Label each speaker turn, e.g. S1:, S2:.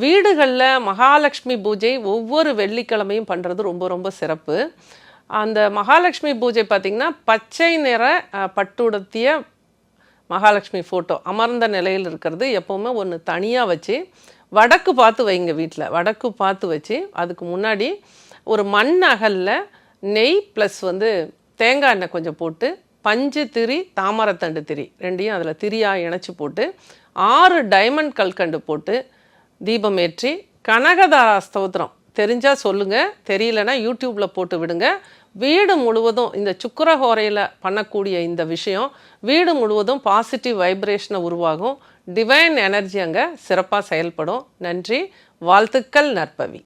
S1: வீடுகளில் மகாலட்சுமி பூஜை ஒவ்வொரு வெள்ளிக்கிழமையும் பண்ணுறது ரொம்ப ரொம்ப சிறப்பு. அந்த மகாலட்சுமி பூஜை பார்த்திங்கன்னா பச்சை நிற பட்டுடுத்திய மகாலட்சுமி ஃபோட்டோ அமர்ந்த நிலையில் இருக்கிறது எப்போவுமே ஒன்று தனியாக வச்சு வடக்கு பார்த்து வைங்க. வீட்டில் வடக்கு பார்த்து வச்சு அதுக்கு முன்னாடி ஒரு மண் அகலில் நெய் ப்ளஸ் தேங்காய் எண்ணெய் கொஞ்சம் போட்டு பஞ்சு திரி தாமரத்தண்டு திரி ரெண்டையும் அதில் திரியாக இணைச்சி போட்டு 6 டைமண்ட் கல்கண்டு போட்டு தீபம் ஏற்றி கனகதாரா ஸ்தோத்திரம் தெரிஞ்சால் சொல்லுங்கள், தெரியலனா யூடியூப்பில் போட்டு விடுங்க. வீடு முழுவதும் இந்த சுக்கிரஹோரையில் பண்ணக்கூடிய இந்த விஷயம் வீடு முழுவதும் பாசிட்டிவ் வைப்ரேஷனை உருவாகும். டிவைன் எனர்ஜி அங்கே சிறப்பாக செயல்படும். நன்றி, வாழ்த்துக்கள் நற்பவி.